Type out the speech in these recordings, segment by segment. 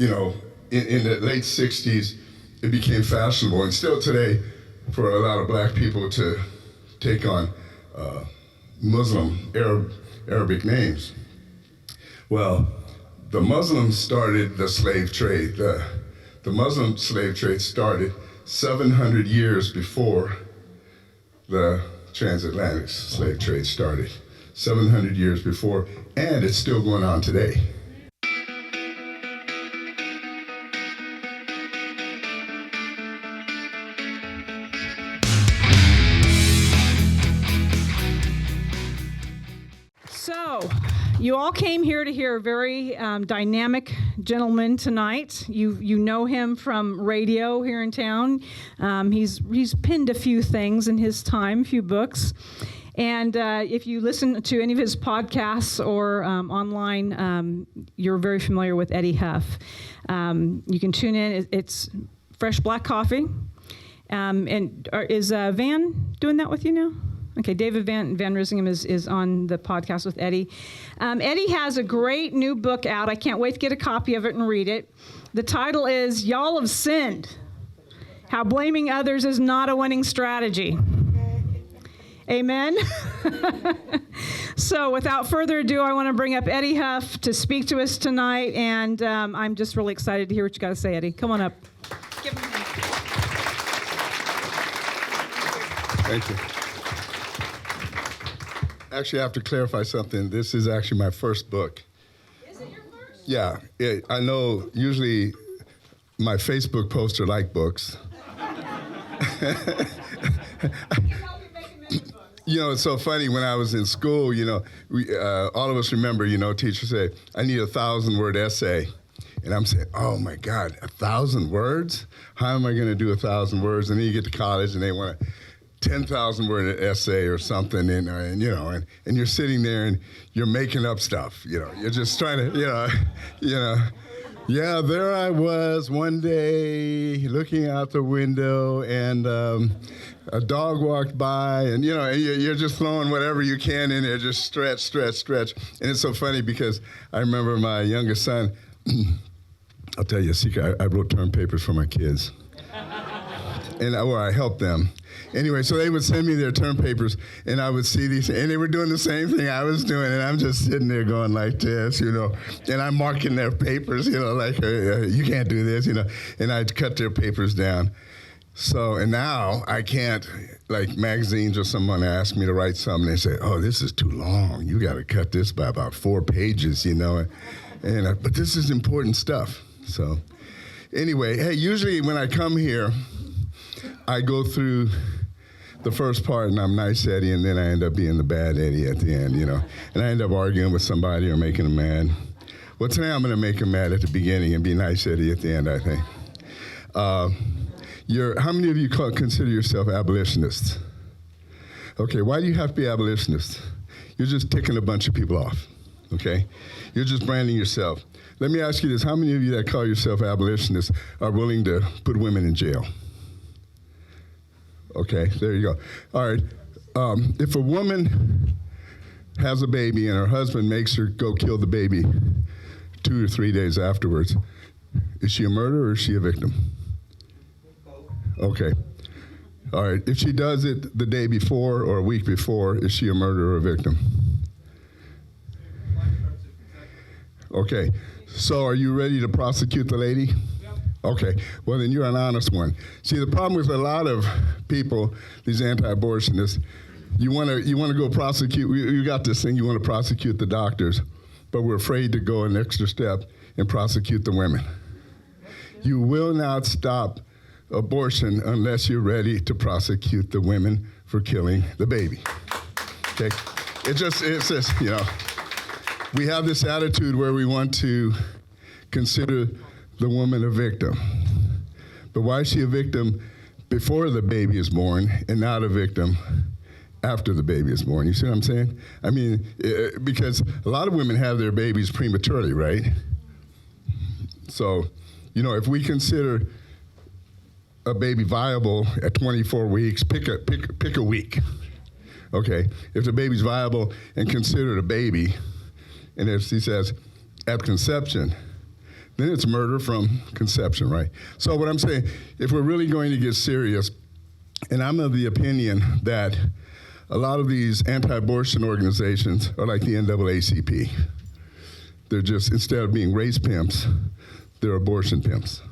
in the late 60s, it became fashionable, and still today, for a lot of black people to take on Arabic names. Well, the Muslims started the slave trade. The Muslim slave trade started 700 years before the transatlantic slave trade started. 700 years before, and it's still going on today. So, you all came here to hear a very dynamic gentleman tonight. You know him from radio here in town. He's penned a few things in his time, a few books. And if you listen to any of his podcasts or online, you're very familiar with Eddie Huff. You can tune in. It's fresh black coffee. Is Van doing that with you now? Okay, David Van Risingham is on the podcast with Eddie. Eddie has a great new book out. I can't wait to get a copy of it and read it. The title is Y'all Have Sinned, How Blaming Others is Not a Winning Strategy. Amen? So without further ado, I want to bring up Eddie Huff to speak to us tonight, and I'm just really excited to hear what you got to say, Eddie. Come on up. Give him a hand. Thank you. Actually, I have to clarify something. This is actually my first book. Is it your first? Yeah. I know usually my Facebook posts are like books. It's so funny. When I was in school, all of us remember, teachers say, I need a 1,000-word essay. And I'm saying, oh, my God, 1,000 words? How am I going to do 1,000 words? And then you get to college and they want a 10,000-word essay or something, and you're sitting there and you're making up stuff. You're just trying to, Yeah, there I was one day looking out the window, and a dog walked by, and you're just throwing whatever you can in there, just stretch. And it's so funny because I remember my youngest son. I'll tell you a secret. I wrote term papers for my kids, or I helped them. Anyway, so they would send me their term papers, and I would see these, and they were doing the same thing I was doing, and I'm just sitting there going like this, and I'm marking their papers, like, you can't do this, and I'd cut their papers down. So, and now I can't, like magazines or someone ask me to write something, they say, oh, this is too long. You got to cut this by about 4 pages, but this is important stuff. So anyway, hey, usually when I come here, I go through the first part, and I'm nice Eddie, and then I end up being the bad Eddie at the end, and I end up arguing with somebody or making them mad. Well, today I'm going to make them mad at the beginning and be nice Eddie at the end, I think. How many of you consider yourself abolitionists? Okay, why do you have to be abolitionists? You're just ticking a bunch of people off, okay? You're just branding yourself. Let me ask you this. How many of you that call yourself abolitionists are willing to put women in jail? Okay, there you go. All right, if a woman has a baby and her husband makes her go kill the baby 2 or 3 days afterwards, is she a murderer or is she a victim? Okay. All right, if she does it the day before or a week before, is she a murderer or a victim? Okay, so are you ready to prosecute the lady? Okay, well then you're an honest one. See, the problem with a lot of people, these anti-abortionists, you want to go prosecute. You got this thing. You want to prosecute the doctors, but we're afraid to go an extra step and prosecute the women. You will not stop abortion unless you're ready to prosecute the women for killing the baby. Okay, it's just we have this attitude where we want to consider the woman a victim. But why is she a victim before the baby is born and not a victim after the baby is born? You see what I'm saying? I mean, because a lot of women have their babies prematurely, right? So, if we consider a baby viable at 24 weeks, pick a week. Okay, if the baby's viable and considered a baby, and if she says at conception, then it's murder from conception, right? So what I'm saying, if we're really going to get serious, and I'm of the opinion that a lot of these anti-abortion organizations are like the NAACP. They're just, instead of being race pimps, they're abortion pimps.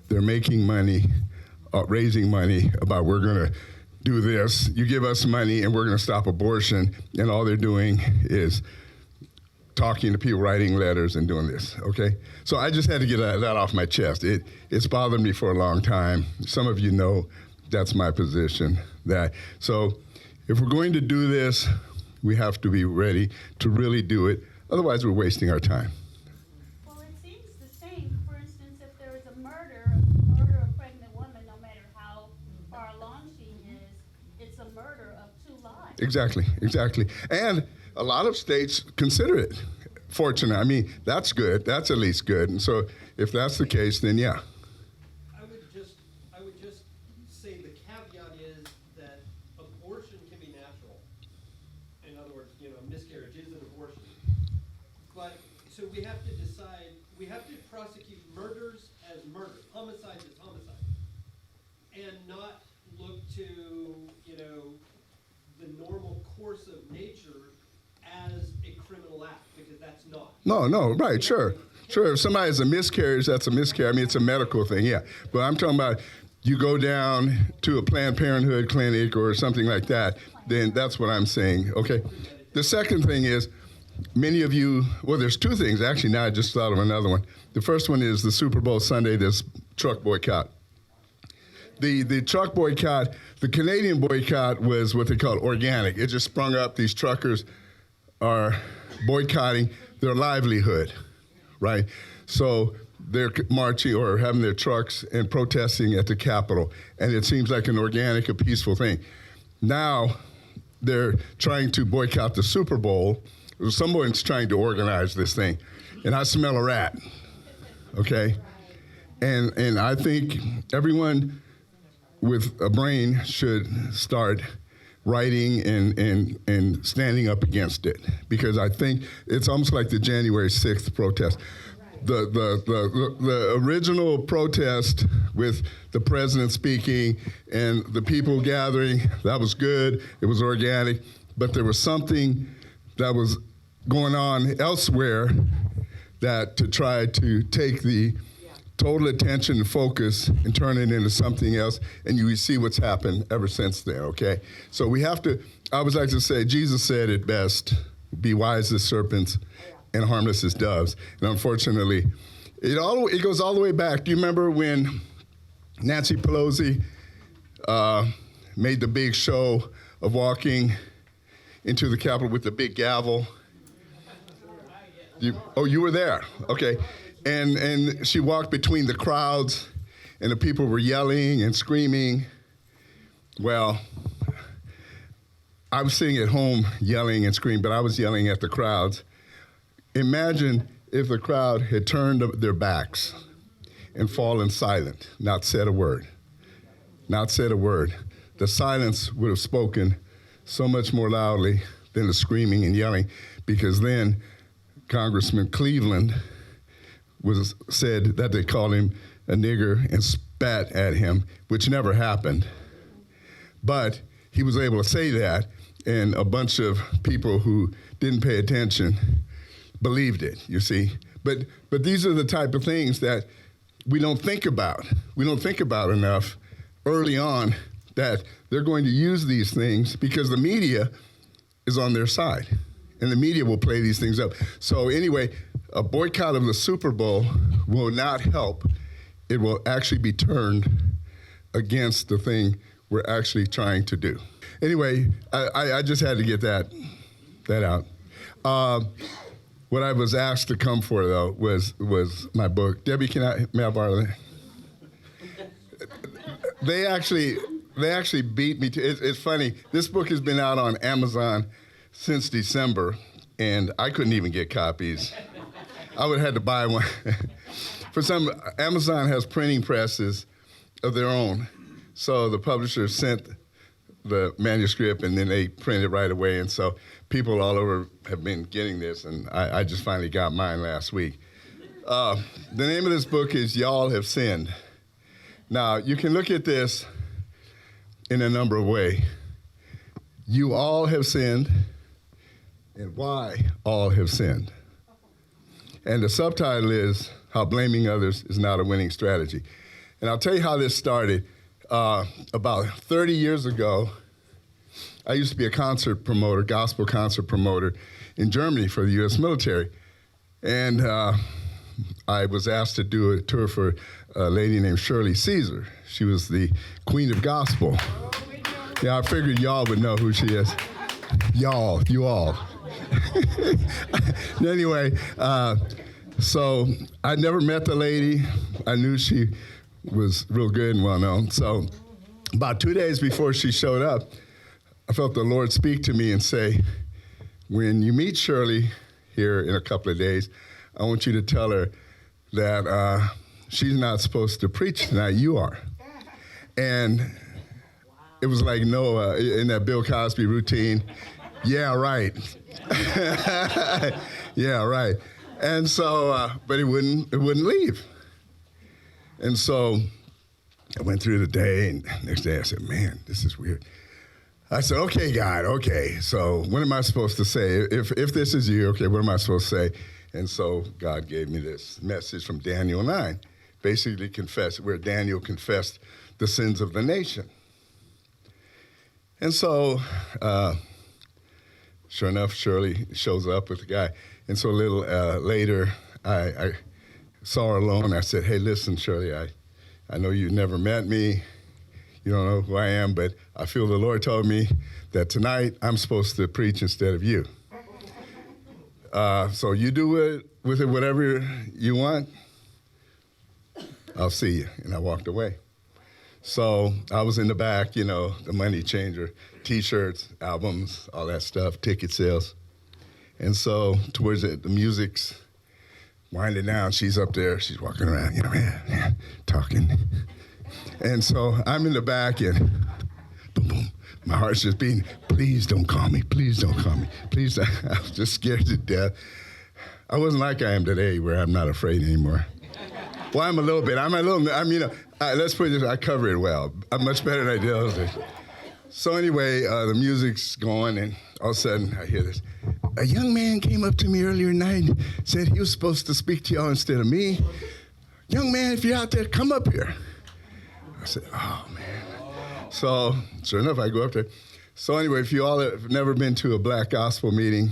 They're making money, raising money about we're going to do this. You give us money and we're going to stop abortion. And all they're doing is talking to people, writing letters and doing this, okay? So I just had to get that off my chest. It's bothered me for a long time. Some of you know that's my position. So if we're going to do this, we have to be ready to really do it. Otherwise, we're wasting our time. Well, it seems the same. For instance, if there is a murder of a pregnant woman, no matter how far along she is, it's a murder of 2 lives. Exactly. And a lot of states consider it fortunate. I mean, that's good. That's at least good. And so if that's the case, then yeah. I would just say the caveat is that abortion can be natural. In other words, miscarriage is an abortion. But so we have to decide, we have to prosecute murders as murder, homicides as homicide, and not look to, the normal course of nature as a criminal act, because that's not. No, right, sure. If somebody has a miscarriage, that's a miscarriage. I mean, it's a medical thing, yeah. But I'm talking about you go down to a Planned Parenthood clinic or something like that, then that's what I'm saying, okay? The second thing is, many of you, well, there's 2 things. Actually, now I just thought of another one. The first one is the Super Bowl Sunday, this truck boycott. The truck boycott, the Canadian boycott was what they call organic. It just sprung up. These truckers are boycotting their livelihood, right? So they're marching or having their trucks and protesting at the Capitol. And it seems like an organic, a peaceful thing. Now they're trying to boycott the Super Bowl. Someone's trying to organize this thing. And I smell a rat, okay? And I think everyone with a brain should start writing and standing up against it, because I think it's almost like the January 6th protest. The original protest with the president speaking and the people gathering, that was good, it was organic, but there was something that was going on elsewhere that to try to take the total attention and focus and turn it into something else, and you see what's happened ever since then, okay? So we have to, I always like to say, Jesus said it best, be wise as serpents and harmless as doves. And unfortunately, it goes all the way back. Do you remember when Nancy Pelosi made the big show of walking into the Capitol with the big gavel? You were there, okay. And she walked between the crowds, and the people were yelling and screaming. Well, I was sitting at home yelling and screaming, but I was yelling at the crowds. Imagine if the crowd had turned their backs and fallen silent, not said a word. Not said a word. The silence would have spoken so much more loudly than the screaming and yelling, because then Congressman Cleveland said that they called him a nigger and spat at him, which never happened. But he was able to say that, and a bunch of people who didn't pay attention believed it, you see. But these are the type of things that we don't think about. We don't think about enough early on, that they're going to use these things because the media is on their side, and the media will play these things up. So anyway, a boycott of the Super Bowl will not help. It will actually be turned against the thing we're actually trying to do. Anyway, I just had to get that out. What I was asked to come for, though, was my book. Debbie, may I borrow that? They actually beat me to it's funny. This book has been out on Amazon since December, and I couldn't even get copies. I would have had to buy one. Amazon has printing presses of their own. So the publisher sent the manuscript, and then they print it right away. And so people all over have been getting this, and I just finally got mine last week. The name of this book is Y'all Have Sinned. Now, you can look at this in a number of ways. You all have sinned, and why all have sinned. And the subtitle is How Blaming Others is Not a Winning Strategy. And I'll tell you how this started. About 30 years ago, I used to be a concert promoter, gospel concert promoter in Germany for the U.S. military. And I was asked to do a tour for a lady named Shirley Caesar. She was the queen of gospel. Yeah, I figured y'all would know who she is. Y'all, you all. Anyway, so I never met the lady. I knew she was real good and well known. So about 2 days before she showed up, I felt the Lord speak to me and say, when you meet Shirley here in a couple of days, I want you to tell her that she's not supposed to preach tonight, you are. And it was like Noah in that Bill Cosby routine. Yeah, right. Yeah, right. And so, but it wouldn't leave. And so I went through the day, and next day I said, man, this is weird. I said, okay, God, okay, so what am I supposed to say? If this is you, okay, what am I supposed to say? And so God gave me this message from Daniel 9, basically where Daniel confessed the sins of the nation. And so, sure enough, Shirley shows up with the guy. And so a little later, I saw her alone. I said, hey, listen, Shirley, I know you've never met me. You don't know who I am, but I feel the Lord told me that tonight I'm supposed to preach instead of you. So you do with it whatever you want. I'll see you. And I walked away. So I was in the back, you know, the money changer, T-shirts, albums, all that stuff, ticket sales. And so towards the music's winding down, she's up there, she's walking around, you know, talking. And so I'm in the back and boom, boom, my heart's just beating. Please don't call me, please don't call me, please. I was just scared to death. I wasn't like I am today where I'm not afraid anymore. Well, I'm a little bit, let's put it this way, I cover it well. I'm much better than I did. So anyway, the music's going, and all of a sudden I hear this. A young man came up to me earlier tonight and said he was supposed to speak to y'all instead of me. Young man, if you're out there, come up here. I said, oh, man. So sure enough, I go up there. So anyway, if you all have never been to a black gospel meeting,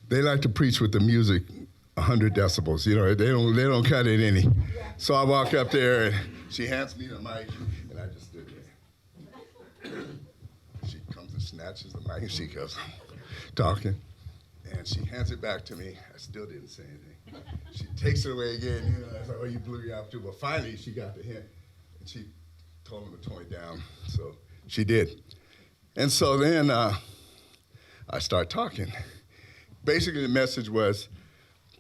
they like to preach with the music 100 decibels. You know, they don't cut it any. So I walk up there, and she hands me the mic, and I just stood there. She comes and snatches the mic, and she goes, talking, and she hands it back to me. I still didn't say anything. She takes it away again. You know, I thought, oh, you blew your opportunity. But finally, she got the hint, and she told him to tone it down. So she did. And so then I start talking. Basically, the message was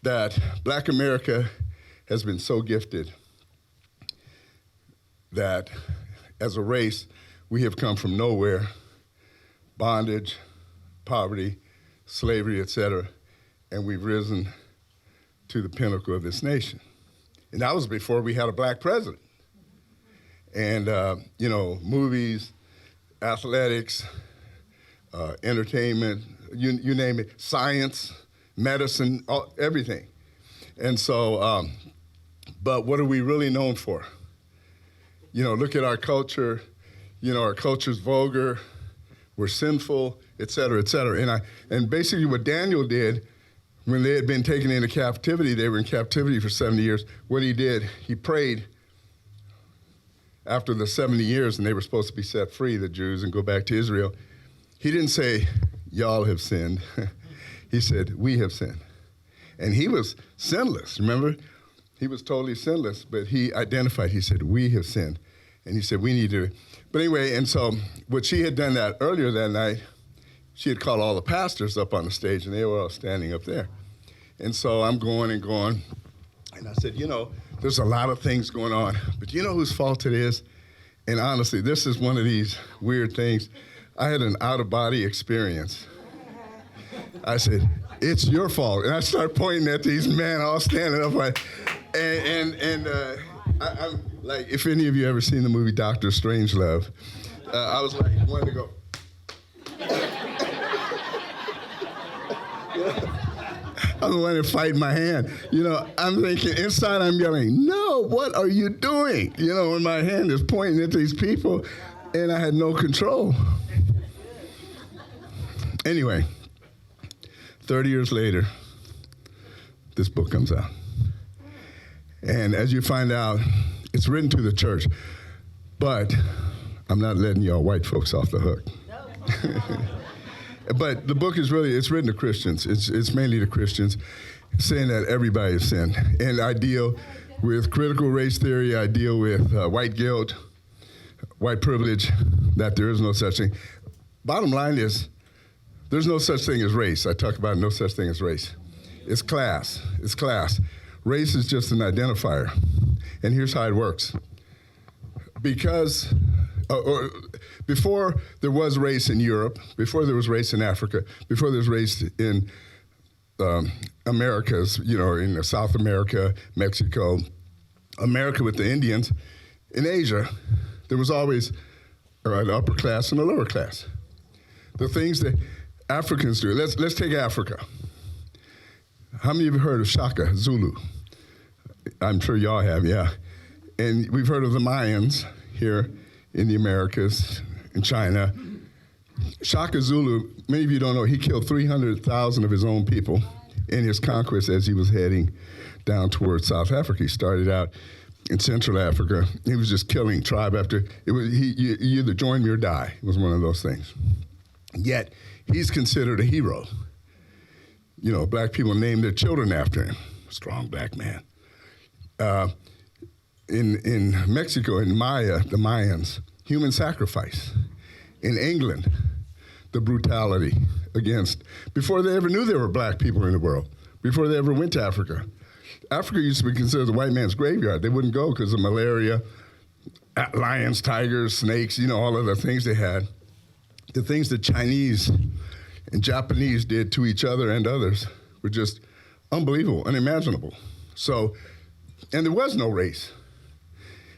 that Black America has been so gifted that as a race, we have come from nowhere, bondage, poverty, slavery, etc., and we've risen to the pinnacle of this nation. And that was before we had a black president. And, movies, athletics, entertainment, you name it, science, medicine, everything. And so, but what are we really known for? You know, look at our culture. You know, our culture's vulgar, we're sinful, et cetera, et cetera. And basically what Daniel did, when they had been taken into captivity, they were in captivity for 70 years, what he did, he prayed after the 70 years and they were supposed to be set free, the Jews, and go back to Israel. He didn't say, y'all have sinned. He said, we have sinned. And he was sinless, remember? He was totally sinless, but he identified, he said, we have sinned. And he said, we need to. But anyway, and so what she had done that earlier that night, she had called all the pastors up on the stage, and they were all standing up there. And so I'm going and going, and I said, you know, there's a lot of things going on, but you know whose fault it is? And honestly, this is one of these weird things. I had an out-of-body experience. I said, It's your fault. And I start pointing at these men all standing up like, I'm like, if any of you ever seen the movie Doctor Strangelove, I was like, wanted to go. I'm the one that fight my hand. I'm thinking, inside I'm yelling, no, what are you doing? When my hand is pointing at these people, and I had no control. Anyway, 30 years later, this book comes out. And as you find out, it's written to the church, but I'm not letting y'all white folks off the hook. But the book is it's written to Christians. It's mainly to Christians, saying that everybody has sinned. And I deal with critical race theory. I deal with white guilt, white privilege, that there is no such thing. Bottom line is, there's no such thing as race. I talk about no such thing as race. It's class. It's class. Race is just an identifier. And here's how it works. Because before there was race in Europe, before there was race in Africa, before there was race in Americas, in South America, Mexico, America with the Indians, in Asia, there was always an upper class and a lower class. The things that Africans do, let's take Africa. How many of you have heard of Shaka, Zulu? I'm sure y'all have, yeah. And we've heard of the Mayans here in the Americas, in China. Shaka Zulu, many of you don't know, he killed 300,000 of his own people in his conquest as he was heading down towards South Africa. He started out in Central Africa. He was just killing tribe after, you either join me or die. It was one of those things. Yet, he's considered a hero. Black people named their children after him. Strong black man. In Mexico, in the Mayans, human sacrifice. In England, the brutality before they ever knew there were black people in the world, before they ever went to Africa. Africa used to be considered the white man's graveyard. They wouldn't go because of malaria, lions, tigers, snakes, all of the things they had. The things that Chinese and Japanese did to each other and others were just unbelievable, unimaginable. So, and there was no race.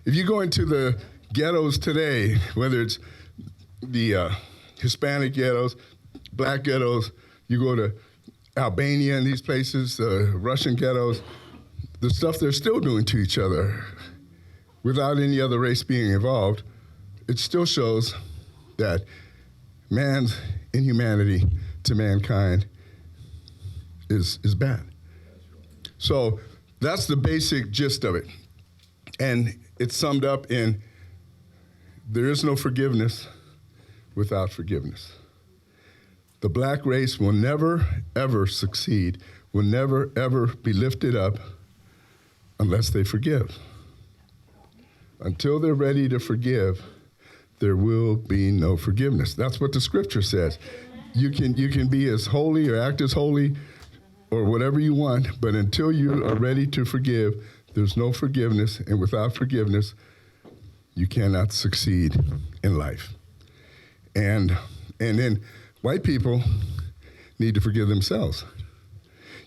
If you go into the ghettos today, whether it's the Hispanic ghettos, black ghettos, you go to Albania and these places, Russian ghettos, the stuff they're still doing to each other without any other race being involved, it still shows that man's inhumanity to mankind is bad. So that's the basic gist of it. And it's summed up in, there is no forgiveness without forgiveness. The black race will never, ever succeed, will never, ever be lifted up unless they forgive. Until they're ready to forgive, there will be no forgiveness. That's what the scripture says. You can be as holy or act as holy or whatever you want, but until you are ready to forgive, there's no forgiveness, and without forgiveness, you cannot succeed in life. And then white people need to forgive themselves.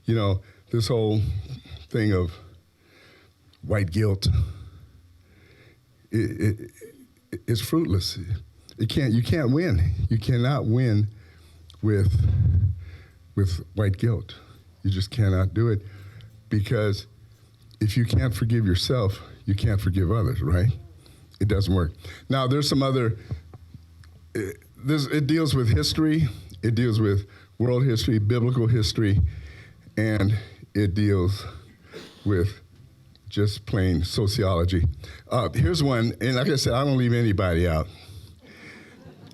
This whole thing of white guilt, it's fruitless. You can't win. You cannot win with white guilt. You just cannot do it, because if you can't forgive yourself, you can't forgive others, right? It doesn't work. Now, there's some other, it deals with history, it deals with world history, biblical history, and it deals with just plain sociology. Here's one, and like I said, I don't leave anybody out.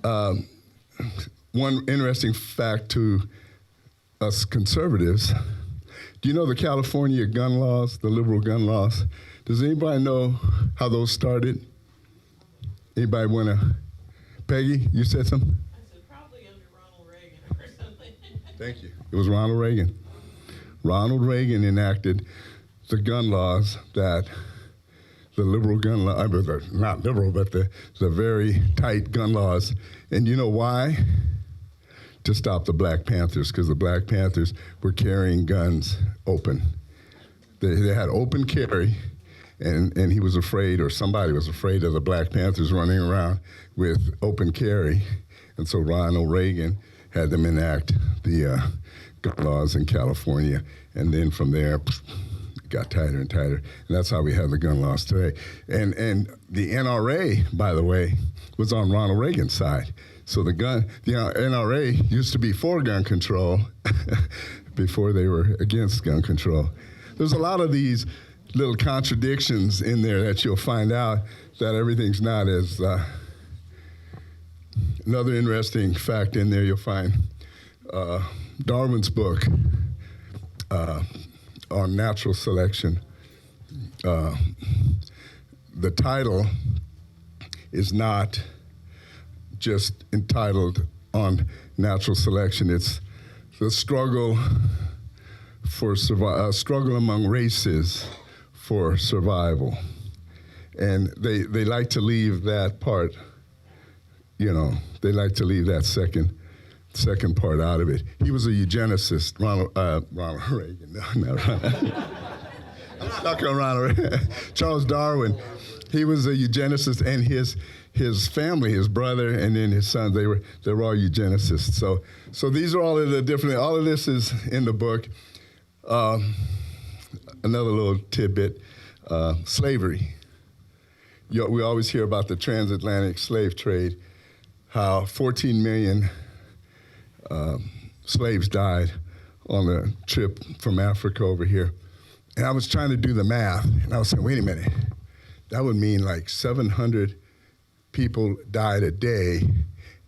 One interesting fact to us conservatives, do you know the California gun laws, the liberal gun laws? Does anybody know how those started? Anybody want to? Peggy, you said something? I said probably under Ronald Reagan or something. Thank you. It was Ronald Reagan. Ronald Reagan enacted the gun laws that the liberal gun law, not liberal, but the very tight gun laws. And you know why? to stop the Black Panthers, because the Black Panthers were carrying guns open. They had open carry, and he was afraid, or somebody was afraid of the Black Panthers running around with open carry. And so Ronald Reagan had them enact the gun laws in California. And then from there, it got tighter and tighter. And that's how we have the gun laws today. And the NRA, by the way, was on Ronald Reagan's side. So the NRA used to be for gun control before they were against gun control. There's a lot of these little contradictions in there that you'll find out that everything's not as... Another interesting fact in there, you'll find Darwin's book on natural selection. The title is not just entitled on natural selection. It's the struggle for struggle among races for survival, and they like to leave that part. They like to leave that second part out of it. He was a eugenicist, Ronald Reagan. No, not Ronald. I'm stuck on Ronald Reagan. Charles Darwin. He was a eugenicist, and his family, his brother, and then his sons, they were all eugenicists. So these are all of the different. All of this is in the book. Another little tidbit: slavery. We always hear about the transatlantic slave trade. How 14 million slaves died on the trip from Africa over here. And I was trying to do the math, and I was saying, wait a minute, that would mean like 700 people died a day,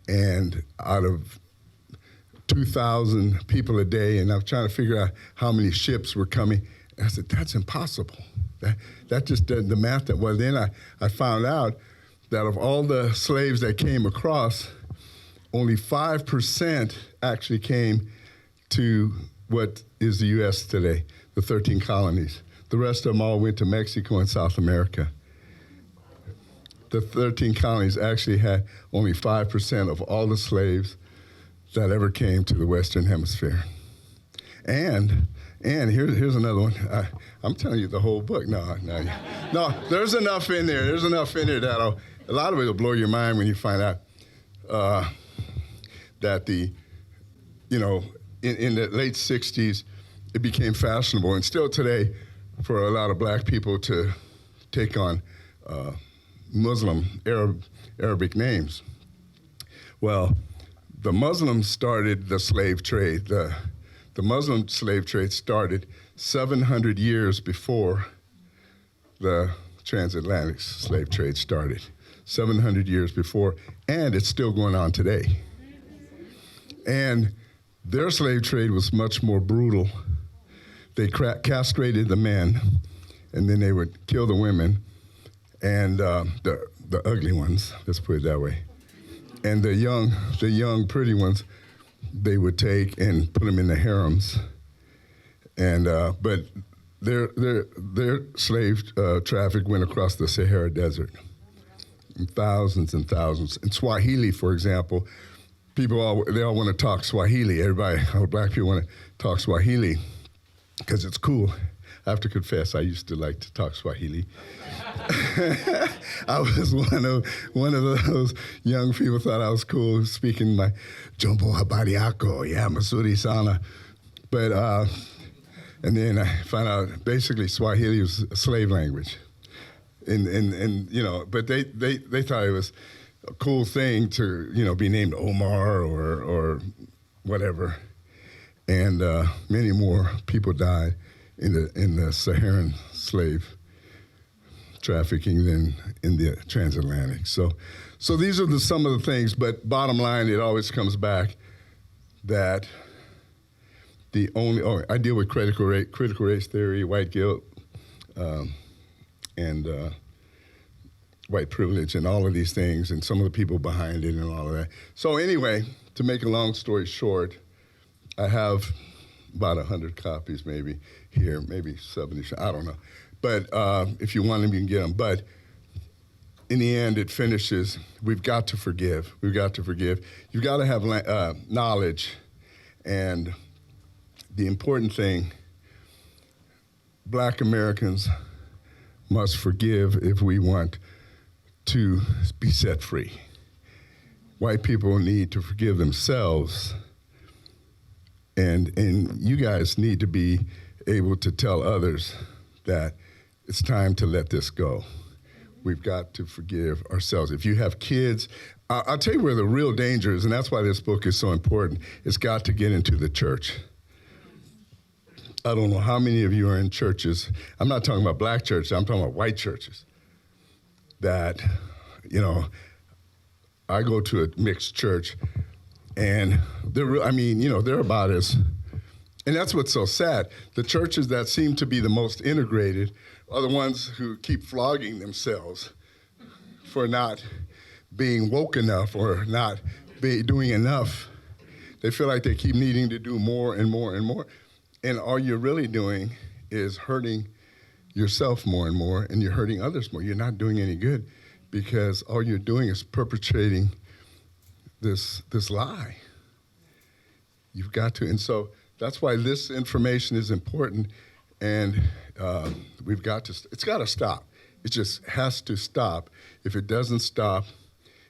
and out of 2,000 people a day, and I was trying to figure out how many ships were coming. And I said, that's impossible. That just did the math. Well, then I found out that of all the slaves that came across, only 5% actually came to what is the U.S. today, the 13 colonies. The rest of them all went to Mexico and South America. The 13 colonies actually had only 5% of all the slaves that ever came to the Western Hemisphere. And here's another one. I'm telling you the whole book. No, there's enough in there. There's enough in there that'll... A lot of it will blow your mind when you find out that in the late 60s, it became fashionable, and still today, for a lot of black people to take on Arabic names. Well, the Muslims started the slave trade. The Muslim slave trade started 700 years before the transatlantic slave trade started. 700 years before, and it's still going on today. And their slave trade was much more brutal. They castrated the men, and then they would kill the women, and the ugly ones, let's put it that way. And the young pretty ones, they would take and put them in the harems. And but their slave traffic went across the Sahara Desert. Thousands and thousands. In Swahili, for example, they all want to talk Swahili. All black people want to talk Swahili because it's cool. I have to confess, I used to like to talk Swahili. I was one of those young people thought I was cool speaking my Jumbo Habari Yako, yeah, Masuri Sana. But and then I found out basically Swahili was a slave language. And but they thought it was a cool thing to, be named Omar or whatever. And many more people died in the Saharan slave trafficking than in the transatlantic. So these are some of the things, but bottom line, it always comes back that I deal with critical race theory, white guilt, and white privilege and all of these things and some of the people behind it and all of that. So anyway, to make a long story short, I have about 100 copies maybe here, maybe 70, I don't know. But if you want them, you can get them. But in the end, it finishes, we've got to forgive. We've got to forgive. You've got to have knowledge. And the important thing, Black Americans must forgive if we want to be set free. White people need to forgive themselves. And you guys need to be able to tell others that it's time to let this go. We've got to forgive ourselves. If you have kids, I'll tell you where the real danger is, and that's why this book is so important. It's got to get into the church. I don't know how many of you are in churches. I'm not talking about black churches. I'm talking about white churches. That, I go to a mixed church, and they're about as, and that's what's so sad. The churches that seem to be the most integrated are the ones who keep flogging themselves for not being woke enough or not doing enough. They feel like they keep needing to do more and more and more. And all you're really doing is hurting yourself more and more, and you're hurting others more. You're not doing any good because all you're doing is perpetrating this lie. You've got to, and so that's why this information is important, and we've got to, it's got to stop. It just has to stop. If it doesn't stop,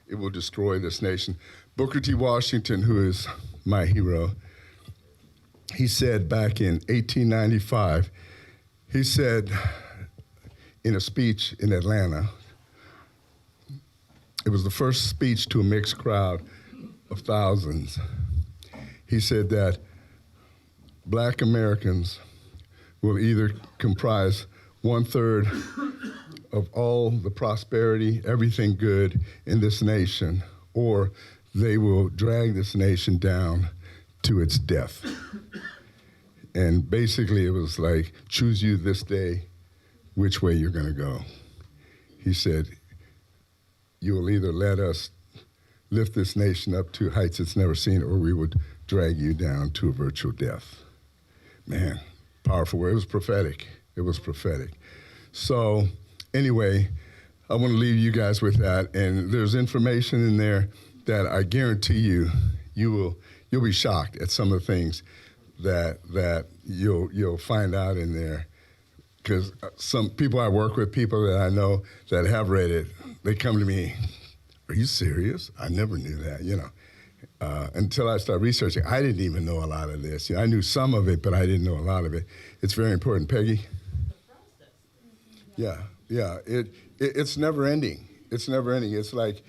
it will destroy this nation. Booker T. Washington, who is my hero, he said back in 1895, he said in a speech in Atlanta, it was the first speech to a mixed crowd of thousands. He said that Black Americans will either comprise 1/3 of all the prosperity, everything good in this nation, or they will drag this nation down to its death. And basically it was like, choose you this day which way you're gonna go. He said, you will either let us lift this nation up to heights it's never seen, or we would drag you down to a virtual death. Man, powerful word. It was prophetic. It was prophetic. So anyway, I want to leave you guys with that. And there's information in there that I guarantee you'll be shocked at some of the things that you'll find out in there. Because some people I work with, people that I know that have read it, they come to me, are you serious? I never knew that, until I started researching. I didn't even know a lot of this. I knew some of it, but I didn't know a lot of it. It's very important. Peggy? Yeah. It's never ending. It's never ending. It's like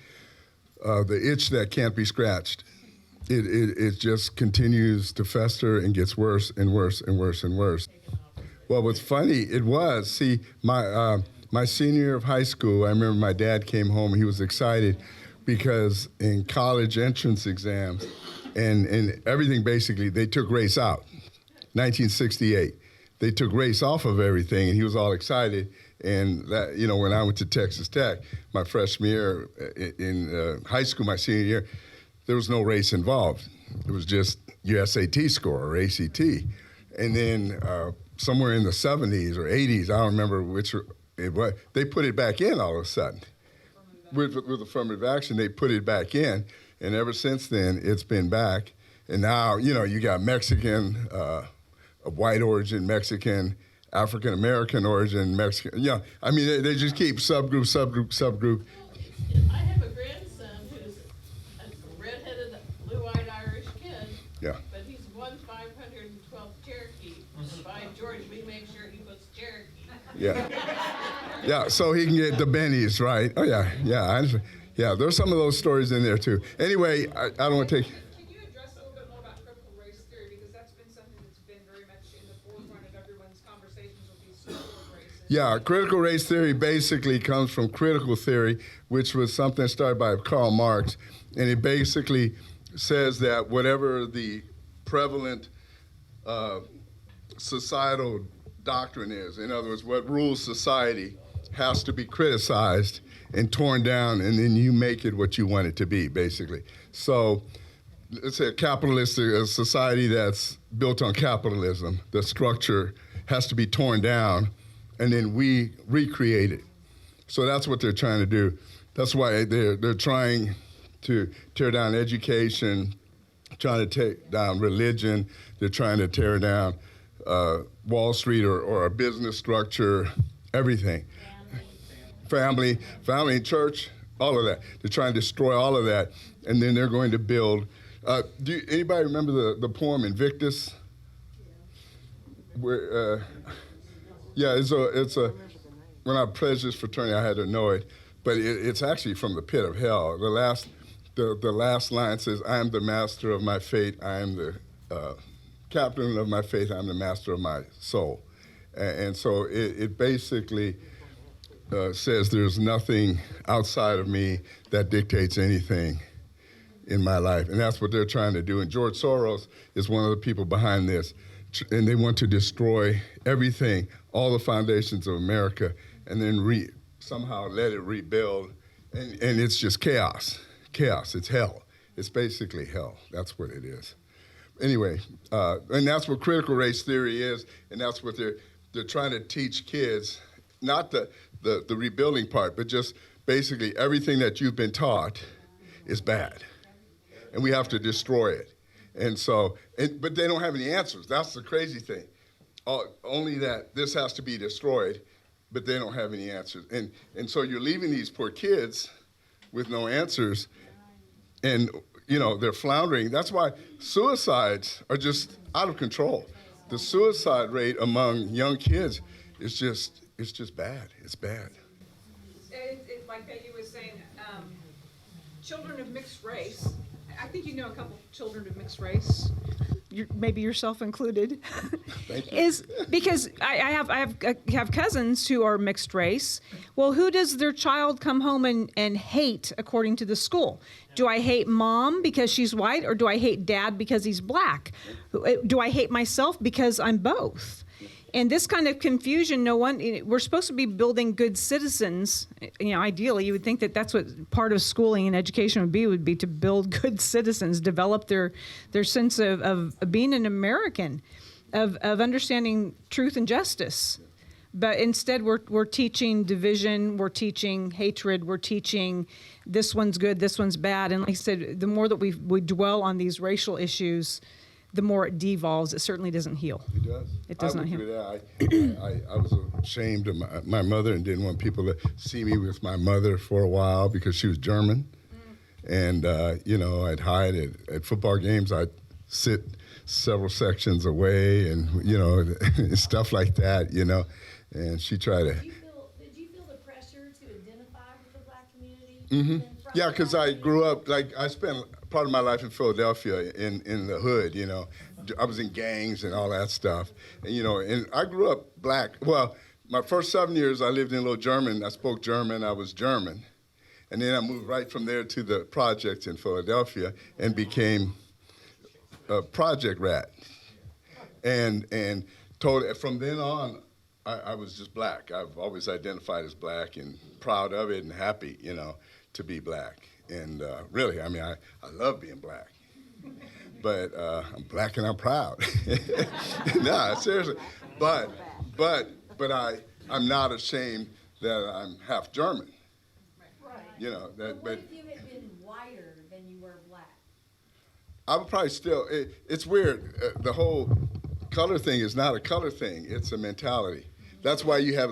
the itch that can't be scratched. It just continues to fester and gets worse and worse and worse and worse. Well, what's funny, my senior year of high school, I remember my dad came home, he was excited because in college entrance exams and everything basically, they took race out, 1968. They took race off of everything and he was all excited. And that, when I went to Texas Tech, my freshman year in high school, my senior year, there was no race involved. It was just your SAT score or ACT. And then somewhere in the 70s or 80s, I don't remember which it was, they put it back in all of a sudden. With affirmative action, they put it back in. And ever since then, it's been back. And now, you got Mexican, of white origin, Mexican, African-American origin, Mexican. They just keep subgroup. I have a grandson who's a redheaded, blue-eyed Irish kid. Yeah. But he's 1/512th Cherokee. By George, we make sure he puts Cherokee. Yeah, so he can get the bennies, right? Oh, yeah. Yeah, there's some of those stories in there, too. Anyway, I don't want to take... Can you address a little bit more about critical race theory? Because that's been something that's been very much in the forefront of everyone's conversations with these social races. Yeah, critical race theory basically comes from critical theory, which was something started by Karl Marx. And it basically says that whatever the prevalent societal doctrine is, in other words, what rules society, has to be criticized and torn down, and then you make it what you want it to be, basically. So let's say a capitalistic society that's built on capitalism, the structure has to be torn down, and then we recreate it. So that's what they're trying to do. That's why they're trying to tear down education, trying to take down religion. They're trying to tear down Wall Street or a business structure, everything. Family, church, all of that. They're trying to destroy all of that, and then they're going to build. Anybody remember the poem Invictus? Where, it's a. When I pledged this fraternity, I had to know it, but it's actually from the pit of hell. The last line says, "I am the master of my fate. I am the captain of my faith. I am the master of my soul," and so it basically says there's nothing outside of me that dictates anything in my life, and that's what they're trying to do. And George Soros is one of the people behind this, and they want to destroy everything, all the foundations of America, and then somehow let it rebuild, and it's just chaos. It's hell. It's basically hell. That's what it is. Anyway, and that's what critical race theory is, and that's what they're trying to teach kids, not the rebuilding part, but just basically everything that you've been taught is bad, and we have to destroy it. And so, but they don't have any answers. That's the crazy thing. Only that this has to be destroyed, but they don't have any answers. And so you're leaving these poor kids with no answers, and they're floundering. That's why suicides are just out of control. The suicide rate among young kids is just bad. It's bad. Like Peggy was saying, children of mixed race. I think you know a couple children of mixed race, maybe yourself included. Thank you. Is because I have cousins who are mixed race. Well, who does their child come home and hate according to the school? Do I hate mom because she's white, or do I hate dad because he's black? Do I hate myself because I'm both? And this kind of confusion, we're supposed to be building good citizens. Ideally, you would think that that's what part of schooling and education would be to build good citizens, develop their sense of being an American, of understanding truth and justice. But instead, we're teaching division, we're teaching hatred, we're teaching this one's good, this one's bad. And like I said, the more that we dwell on these racial issues, the more it devolves. It certainly doesn't heal. It does. It does not heal. I was ashamed of my mother and didn't want people to see me with my mother for a while because she was German. And, I'd hide at football games. I'd sit several sections away and, stuff like that, And she tried to... Did you feel the pressure to identify with the black community? Mm-hmm. Yeah, because I grew up, I spent part of my life in Philadelphia in the hood, I was in gangs and all that stuff. And, and I grew up black. Well, my first 7 years I lived in Little German. I spoke German. I was German. And then I moved right from there to the projects in Philadelphia and became a project rat. And from then on, I was just black. I've always identified as black and proud of it and happy, to be black. And really, I love being black. But I'm black and I'm proud. No, seriously. But I'm not ashamed that I'm half German. Right. But what if you had been whiter than you were black? I would probably still, it's weird. The whole color thing is not a color thing. It's a mentality. That's why you have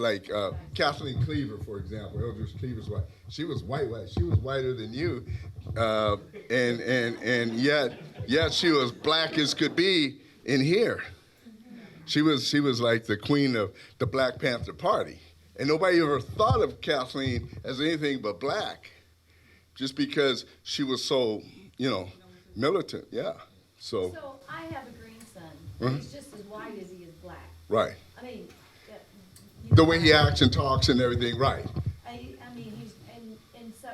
Kathleen Cleaver, for example. Eldridge Cleaver's white. She was white. She was whiter than you, and yet she was black as could be in here. She was like the queen of the Black Panther Party, and nobody ever thought of Kathleen as anything but black, just because she was so militant. Yeah. So I have a grandson. He's just as white as he is black. Right. I mean. The way he acts and talks and everything, right?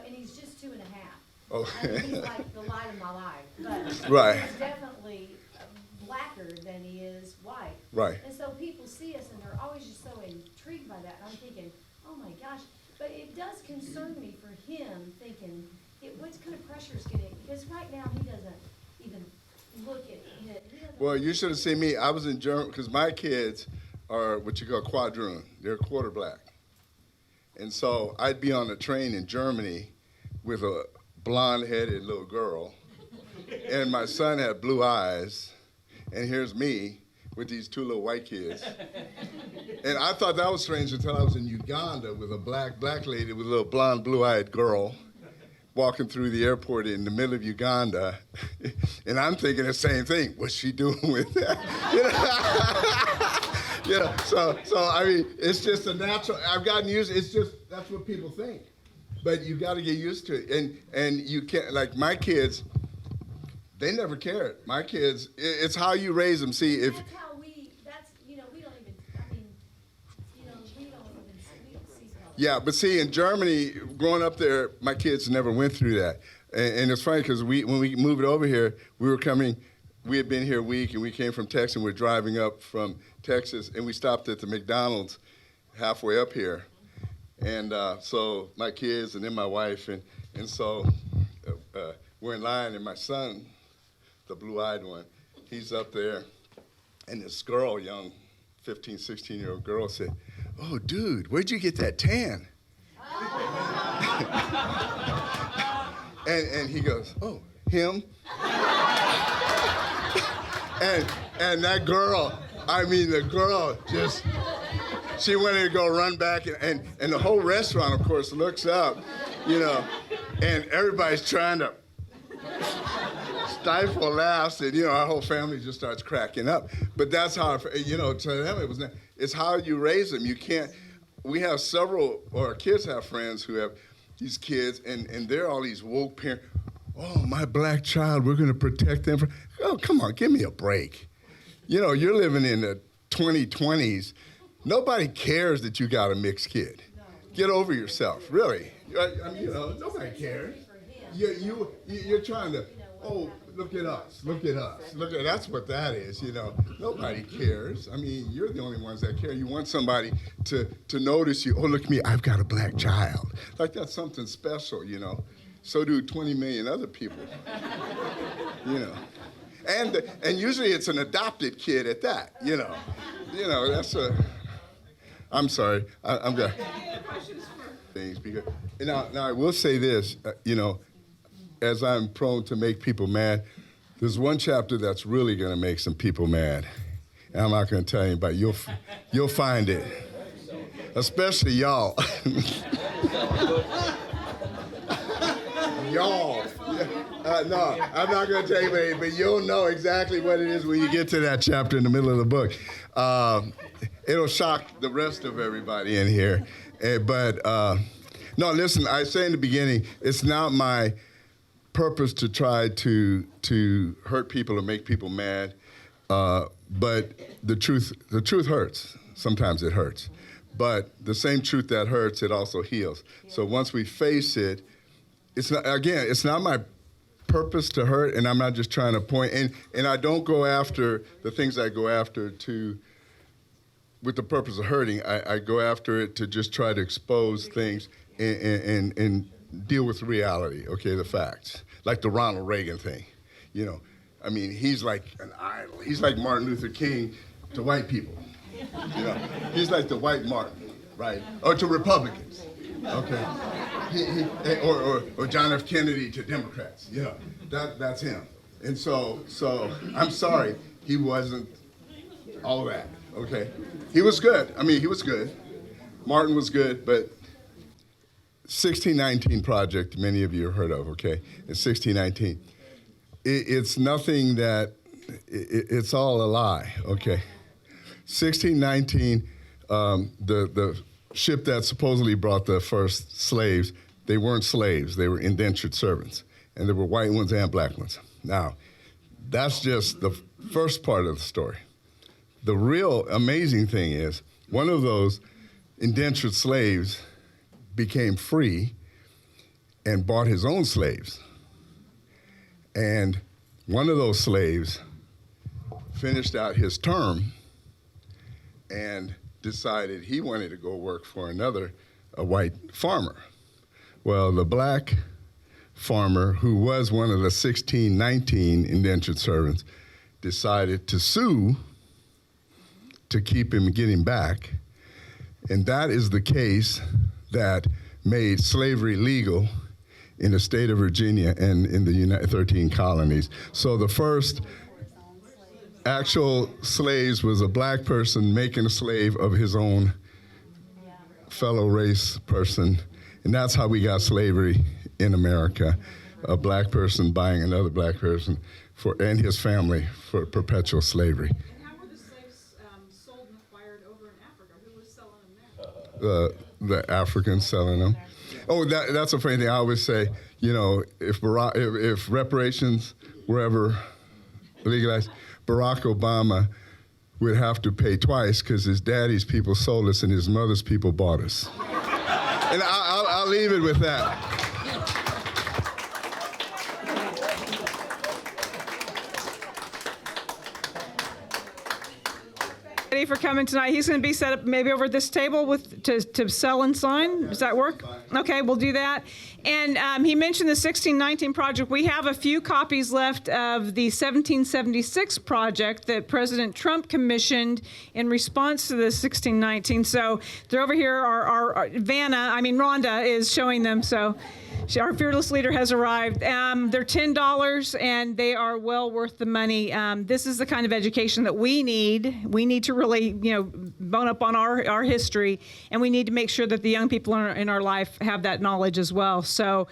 He's just 2.5. Oh. He's like the light of my life, but right. He's definitely blacker than he is white. Right. And so people see us and they're always just so intrigued by that. And I'm thinking, oh my gosh, but it does concern me for him, thinking, what kind of pressure is getting? Because right now he doesn't even look at it. Well, you should have seen me. I was in Germany because my kids are what you call quadroon. They're quarter black. And so I'd be on a train in Germany, with a blonde-headed little girl, and my son had blue eyes, and here's me with these two little white kids. And I thought that was strange until I was in Uganda with a black lady with a little blonde, blue-eyed girl walking through the airport in the middle of Uganda, and I'm thinking the same thing. What's she doing with that? So I mean, it's just a natural. I've gotten used. It's just that's what people think, but you got to get used to it. And you can't like my kids. They never cared. My kids. It's how you raise them. See if. That's how we. That's we don't even. I mean, we don't even see how. Yeah, but see, in Germany, growing up there, my kids never went through that, and it's funny because when we moved over here, we had been here a week, and we came from Texas, and we're driving up from Texas, and we stopped at the McDonald's halfway up here. And so my kids and then my wife, and so we're in line, and my son, the blue-eyed one, he's up there, and this girl, young 15, 16-year-old girl said, "Oh, dude, where'd you get that tan?" and he goes, "Oh, him?" And that girl, I mean, the girl just, she wanted to go run back, and the whole restaurant, of course, looks up, and everybody's trying to stifle laughs, and, our whole family just starts cracking up. But that's how, to them, it's how you raise them. You can't, we have our kids have friends who have these kids, and they're all these woke parents. "Oh, my black child, we're going to protect them." Oh, come on, give me a break. You're living in the 2020s. Nobody cares that you got a mixed kid. No. Get over yourself, really. I mean, nobody cares. You're trying to, look at us, that's what that is, Nobody cares. I mean, you're the only ones that care. You want somebody to notice you. "Oh, look at me, I've got a black child." Like that's something special, So do 20 million other people, And usually it's an adopted kid at that, That's I'm sorry, I'm going things because now I will say this, as I'm prone to make people mad, there's one chapter that's really going to make some people mad, and I'm not going to tell anybody. You'll find it, especially y'all. Y'all. No, I'm not going to tell you, but you'll know exactly what it is when you get to that chapter in the middle of the book. It'll shock the rest of everybody in here. No, listen, I say in the beginning, it's not my purpose to try to hurt people or make people mad, but the truth hurts. Sometimes it hurts. But the same truth that hurts, it also heals. So once we face it, it's not my purpose to hurt, and I'm not just trying to point, and I don't go after the things I go after with the purpose of hurting. I go after it to just try to expose things and deal with reality, the facts. Like the Ronald Reagan thing, I mean, he's like an idol. He's like Martin Luther King to white people, He's like the white Martin, right? Or to Republicans, okay? Or John F. Kennedy to Democrats, that's him. And so I'm sorry, he wasn't all that, okay? He was good. I mean, he was good. Martin was good, but 1619 Project, many of you have heard of, okay? It's 1619. It's nothing that, it's all a lie, okay? 1619, the ship that supposedly brought the first slaves, they weren't slaves, they were indentured servants. And there were white ones and black ones. Now, that's just the first part of the story. The real amazing thing is, one of those indentured slaves became free and bought his own slaves. And one of those slaves finished out his term and decided he wanted to go work for a white farmer. Well, the black farmer, who was one of the 1619 indentured servants, decided to sue to keep him getting back. And that is the case that made slavery legal in the state of Virginia and in the 13 colonies. So the first actual slaves was a black person making a slave of his own fellow race person. And that's how we got slavery in America. A black person buying another black person and his family for perpetual slavery. And how were the slaves sold and acquired over in Africa? Who was selling them there? The Africans selling them. Oh, that's a funny thing. I always say, if reparations were ever legalized, Barack Obama would have to pay twice because his daddy's people sold us and his mother's people bought us. And I'll leave it with that. For coming tonight. He's going to be set up maybe over this table to sell and sign. Does that work? Okay, we'll do that. And he mentioned the 1619 project. We have a few copies left of the 1776 project that President Trump commissioned in response to the 1619. So they're over here. Rhonda is showing them. So our fearless leader has arrived. They're $10 and they are well worth the money. This is the kind of education that we need. We need to really, bone up on our history, and we need to make sure that the young people in our life have that knowledge as well. So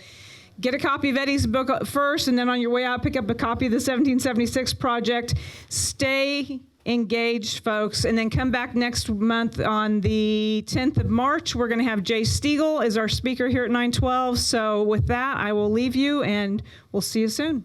get a copy of Eddie's book first, and then on your way out, pick up a copy of the 1776 project. Stay engaged, folks, and then come back next month on the 10th of March. We're going to have Jay Stiegel as our speaker here at 912. So with that, I will leave you, and we'll see you soon.